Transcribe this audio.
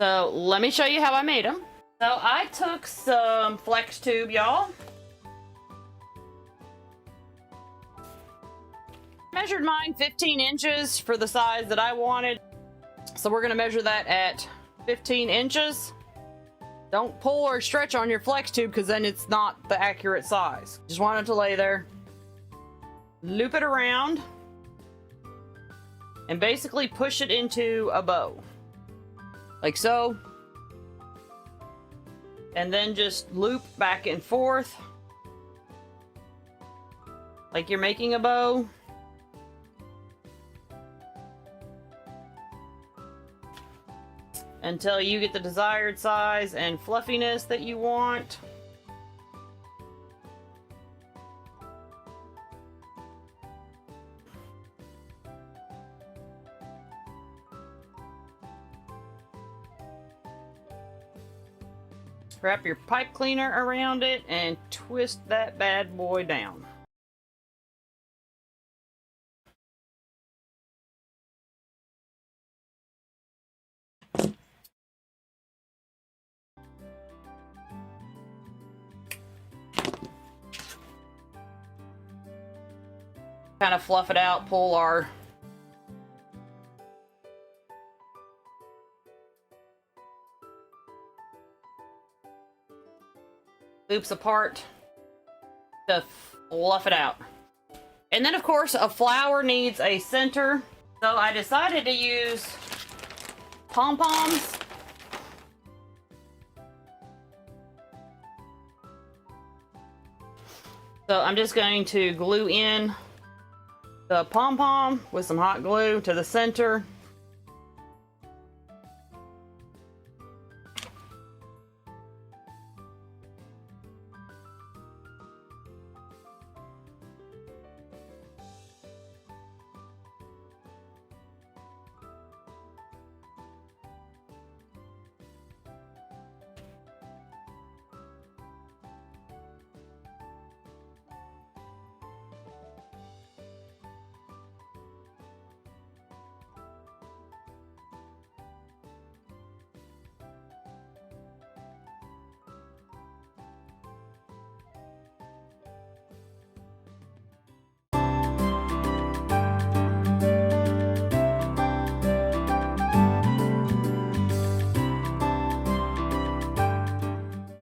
So let me show you how I made them. So I took some flex tube, y'all. Measured mine 15 inches for the size that I wanted. So we're gonna measure that at 15 inches. Don't pull or stretch on your flex tube because then it's not the accurate size. Just want it to lay there. Loop it around and basically push it into a bow. Like so. And then just loop back and forth like you're making a bow. Until you get the desired size and fluffiness that you want. Wrap your pipe cleaner around it and twist that bad boy down. Kind of fluff it out, pull our loops apart to fluff it out. And then of course a flower needs a center, so I decided to use pom-poms. So I'm just going to glue in the pom-pom with some hot glue to the center.